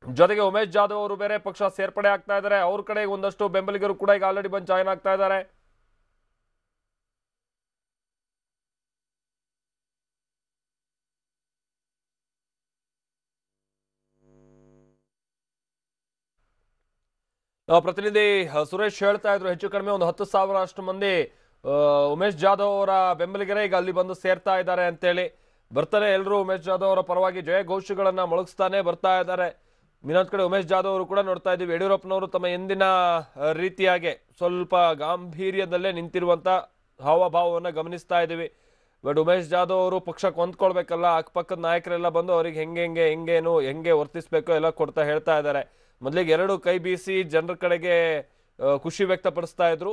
ಜೊತೆಗೆ ಉಮೇಶ್ ಜಾಧವ್ ಅವರು ಬೇರೆ ಪಕ್ಷ ಸೇರ್ಪಡೆ ಆಗ್ತಾ ಇದ್ದಾರೆ. ಅವ್ರ ಕಡೆ ಒಂದಷ್ಟು ಬೆಂಬಲಿಗರು ಕೂಡ ಈಗ ಆಲ್ರೆಡಿ ಬಂದು ಜಾಯ್ನ್ ಆಗ್ತಾ ಇದ್ದಾರೆ. ಪ್ರತಿನಿಧಿ ಸುರೇಶ್ ಹೇಳ್ತಾ ಇದ್ರು ಹೆಚ್ಚು ಕಡಿಮೆ ಒಂದು 10,000 ಅಷ್ಟು ಮಂದಿ ಉಮೇಶ್ ಜಾಧವ್ ಅವರ ಬೆಂಬಲಿಗರೇ ಈಗ ಅಲ್ಲಿ ಬಂದು ಸೇರ್ತಾ ಇದ್ದಾರೆ ಅಂತೇಳಿ. ಬರ್ತಾರೆ ಎಲ್ಲರೂ ಉಮೇಶ್ ಜಾಧವ್ ಅವರ ಪರವಾಗಿ ಜಯ ಘೋಷಗಳನ್ನ ಮೊಳಗಿಸ್ತಾನೆ ಬರ್ತಾ ಇದ್ದಾರೆ. ಇನ್ನೊಂದ್ ಕಡೆ ಉಮೇಶ್ ಜಾಧವ್ ಅವರು ಕೂಡ ನೋಡ್ತಾ ಇದ್ದೀವಿ, ಯಡಿಯೂರಪ್ಪನವರು ತಮ್ಮ ಎಂದಿನ ರೀತಿಯಾಗೆ ಸ್ವಲ್ಪ ಗಾಂಭೀರ್ಯದಲ್ಲೇ ನಿಂತಿರುವಂತ ಹಾವಭಾವವನ್ನು ಗಮನಿಸ್ತಾ ಇದ್ದೀವಿ. ಬಟ್ ಉಮೇಶ್ ಜಾಧವ್ ಅವರು ಪಕ್ಷಕ್ಕೆ ಹೊಂದ್ಕೊಳ್ಬೇಕಲ್ಲ, ಅಕ್ಕಪಕ್ಕದ ನಾಯಕರೆಲ್ಲ ಬಂದು ಅವ್ರಿಗೆ ಹೆಂಗೆ ವರ್ತಿಸ್ಬೇಕು ಎಲ್ಲ ಕೊಡ್ತಾ ಹೇಳ್ತಾ ಇದ್ದಾರೆ. ಮೊದಲಿಗೆ 2 ಕೈ ಬೀಸಿ ಜನರ ಕಡೆಗೆ ಖುಷಿ ವ್ಯಕ್ತಪಡಿಸ್ತಾ ಇದ್ರು.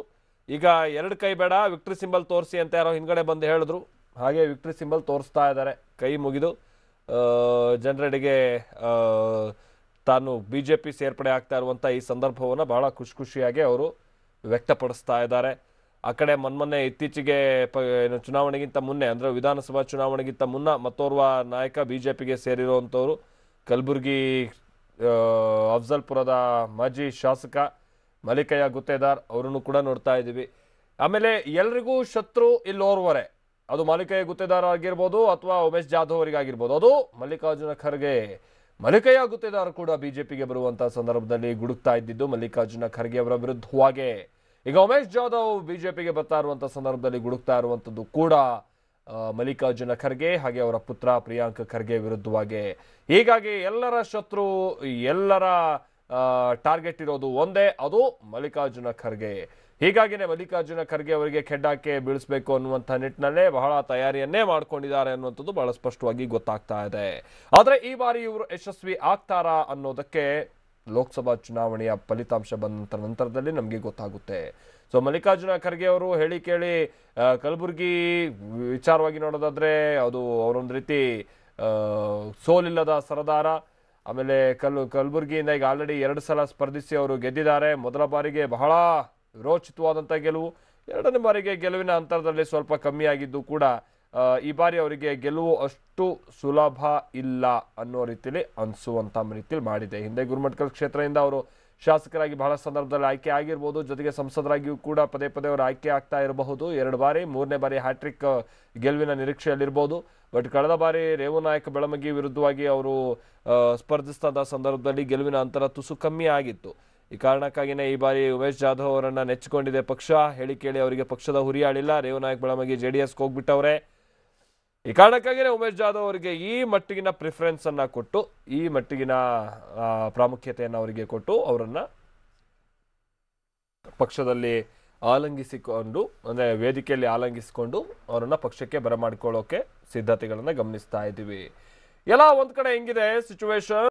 ಈಗ 2 ಕೈ ಬೇಡ, ವಿಕ್ಟ್ರಿ ಸಿಂಬಲ್ ತೋರಿಸಿ ಅಂತ ಯಾರೋ ಹಿಂದ್ಗಡೆ ಬಂದು ಹೇಳಿದ್ರು. ಹಾಗೆ ವಿಕ್ಟ್ರಿ ಸಿಂಬಲ್ ತೋರಿಸ್ತಾ ಇದ್ದಾರೆ, ಕೈ ಮುಗಿದು ಜನರೆಡೆಗೆ ತಾನು ಬಿಜೆಪಿ ಸೇರ್ಪಡೆ ಆಗ್ತಾ ಇರುವಂಥ ಈ ಸಂದರ್ಭವನ್ನು ಬಹಳ ಖುಷಿಯಾಗಿ ಅವರು ವ್ಯಕ್ತಪಡಿಸ್ತಾ ಇದ್ದಾರೆ. ಆ ಕಡೆ ಮೊನ್ನೆ ಇತ್ತೀಚೆಗೆ ಚುನಾವಣೆಗಿಂತ ಮುನ್ನೆ ಅಂದರೆ ವಿಧಾನಸಭಾ ಚುನಾವಣೆಗಿಂತ ಮುನ್ನ ಮತ್ತೋರ್ವ ನಾಯಕ ಬಿಜೆಪಿಗೆ ಸೇರಿರುವಂಥವ್ರು ಕಲಬುರಗಿ ಅಫ್ಜಲ್ಪುರದ ಮಾಜಿ ಶಾಸಕ ಮಲ್ಲಿಕಯ್ಯ ಗುತ್ತೇದಾರ್ ಅವರನ್ನು ಕೂಡ ನೋಡ್ತಾ ಇದ್ದೀವಿ. ಆಮೇಲೆ ಎಲ್ರಿಗೂ ಶತ್ರು ಇಲ್ಲೋರ್ವರೆ, ಅದು ಮಲ್ಲಿಕಯ್ಯ ಗುತ್ತೇದಾರ್ ಆಗಿರ್ಬೋದು ಅಥವಾ ಉಮೇಶ್ ಜಾಧವ್ ಅವರಿಗಾಗಿರ್ಬೋದು, ಅದು ಮಲ್ಲಿಕಾರ್ಜುನ ಖರ್ಗೆ. ಮಲ್ಲಿಕಯ್ಯ ಗುತ್ತೇದಾರ್ ಕೂಡ ಬಿಜೆಪಿಗೆ ಬರುವಂತಹ ಸಂದರ್ಭದಲ್ಲಿ ಗುಡುಕ್ತಾ ಇದ್ದಿದ್ದು ಮಲ್ಲಿಕಾರ್ಜುನ ಖರ್ಗೆ ಅವರ ವಿರುದ್ಧವಾಗೇ. ಈಗ ಉಮೇಶ್ ಜಾಧವ್ ಬಿಜೆಪಿಗೆ ಬರ್ತಾ ಇರುವಂತಹ ಸಂದರ್ಭದಲ್ಲಿ ಗುಡುಕ್ತಾ ಇರುವಂತದ್ದು ಕೂಡ ಮಲ್ಲಿಕಾರ್ಜುನ ಖರ್ಗೆ ಹಾಗೆ ಅವರ ಪುತ್ರ ಪ್ರಿಯಾಂಕ್ ಖರ್ಗೆ ವಿರುದ್ಧವಾಗಿ. ಹೀಗಾಗಿ ಎಲ್ಲರ ಶತ್ರು, ಎಲ್ಲರ ಟಾರ್ಗೆಟ್ ಇರೋದು ಒಂದೇ, ಅದು ಮಲ್ಲಿಕಾರ್ಜುನ ಖರ್ಗೆ. ಹೀಗಾಗಿನೇ ಮಲ್ಲಿಕಾರ್ಜುನ ಖರ್ಗೆ ಅವರಿಗೆ ಕೆಡ್ಡಾಕೆ ಬೀಳಿಸಬೇಕು ಅನ್ನುವಂಥ ನಿಟ್ಟಿನಲ್ಲೇ ಬಹಳ ತಯಾರಿಯನ್ನೇ ಮಾಡ್ಕೊಂಡಿದ್ದಾರೆ ಅನ್ನುವಂಥದ್ದು ಬಹಳ ಸ್ಪಷ್ಟವಾಗಿ ಗೊತ್ತಾಗ್ತಾ ಇದೆ. ಆದರೆ ಈ ಬಾರಿ ಇವರು ಯಶಸ್ವಿ ಆಗ್ತಾರಾ ಅನ್ನೋದಕ್ಕೆ ಲೋಕಸಭಾ ಚುನಾವಣೆಯ ಫಲಿತಾಂಶ ಬಂದ ನಂತರದಲ್ಲಿ ನಮಗೆ ಗೊತ್ತಾಗುತ್ತೆ. ಸೊ ಮಲ್ಲಿಕಾರ್ಜುನ ಖರ್ಗೆ ಅವರು ಹೇಳಿ ಕೇಳಿ ಕಲಬುರಗಿ ವಿಚಾರವಾಗಿ ನೋಡೋದಾದ್ರೆ ಅದು ಅವರೊಂದು ರೀತಿ ಸೋಲಿಲ್ಲದ ಸರದಾರ. ಆಮೇಲೆ ಕಲಬುರಗಿಯಿಂದ ಈಗ ಆಲ್ರೆಡಿ 2 ಸಲ ಸ್ಪರ್ಧಿಸಿ ಅವರು ಗೆದ್ದಿದ್ದಾರೆ. ಮೊದಲ ಬಾರಿಗೆ ಬಹಳ ರೋಚಿತವಾದಂಥ ಗೆಲುವು, 2ನೇ ಬಾರಿಗೆ ಗೆಲುವಿನ ಅಂತರದಲ್ಲಿ ಸ್ವಲ್ಪ ಕಮ್ಮಿ ಆಗಿದ್ದು ಕೂಡ ಈ ಬಾರಿ ಅವರಿಗೆ ಗೆಲುವು ಅಷ್ಟು ಸುಲಭ ಇಲ್ಲ ಅನ್ನೋ ರೀತಿಯಲ್ಲಿ ಅನಿಸುವಂಥ ರೀತಿಯಲ್ಲಿ ಮಾಡಿದೆ. ಹಿಂದೆ ಗುರುಮಠಕಲ್ ಕ್ಷೇತ್ರದಿಂದ ಅವರು ಶಾಸಕರಾಗಿ ಬಹಳ ಸಂದರ್ಭದಲ್ಲಿ ಆಯ್ಕೆ ಆಗಿರ್ಬೋದು, ಜೊತೆಗೆ ಸಂಸದರಾಗಿಯೂ ಕೂಡ ಪದೇ ಅವರು ಆಯ್ಕೆ ಆಗ್ತಾ ಇರಬಹುದು. 2 ಬಾರಿ, 3ನೇ ಬಾರಿ ಹ್ಯಾಟ್ರಿಕ್ ಗೆಲುವಿನ ನಿರೀಕ್ಷೆಯಲ್ಲಿರ್ಬೋದು. ಬಟ್ ಕಳೆದ ಬಾರಿ ರೇವನಾಯಕ ಬೆಳಮಗಿ ವಿರುದ್ಧವಾಗಿ ಅವರು ಸ್ಪರ್ಧಿಸಿದ ಸಂದರ್ಭದಲ್ಲಿ ಗೆಲುವಿನ ಅಂತರ ತುಸು ಕಮ್ಮಿ ಆಗಿತ್ತು. ಈ ಕಾರಣಕ್ಕಾಗಿಯೇ ಈ ಬಾರಿ ಉಮೇಶ್ ಜಾಧವ್ ಅವರನ್ನ ನೆಚ್ಚಿಕೊಂಡಿದೆ ಪಕ್ಷ. ಹೇಳಿ ಕೇಳಿ ಅವರಿಗೆ ಪಕ್ಷದ ಹುರಿಯಾಳಿಲ್ಲ, ರೇವನಾಯಕ್ ಬೆಳಮಗಿ JDSಗೆ ಹೋಗ್ಬಿಟ್ಟವ್ರೆ. ಈ ಕಾರಣಕ್ಕಾಗಿಯೇ ಉಮೇಶ್ ಜಾಧವ್ ಅವರಿಗೆ ಈ ಮಟ್ಟಿಗಿನ ಪ್ರಿಫರೆನ್ಸ್ ಅನ್ನ ಕೊಟ್ಟು, ಈ ಮಟ್ಟಿಗಿನ ಪ್ರಾಮುಖ್ಯತೆಯನ್ನು ಅವರಿಗೆ ಕೊಟ್ಟು ಅವರನ್ನ ಪಕ್ಷದಲ್ಲಿ ಆಲಂಗಿಸಿಕೊಂಡು, ಅಂದ್ರೆ ವೇದಿಕೆಯಲ್ಲಿ ಆಲಂಗಿಸಿಕೊಂಡು ಅವರನ್ನ ಪಕ್ಷಕ್ಕೆ ಬರಮಾಡಿಕೊಳ್ಳೋಕೆ ಸಿದ್ಧತೆಗಳನ್ನ ಗಮನಿಸ್ತಾ ಇದ್ದೀವಿ. ಎಲ್ಲ ಒಂದ್ ಕಡೆ ಹೆಂಗಿದೆ ಸಿಚುವೇಶನ್.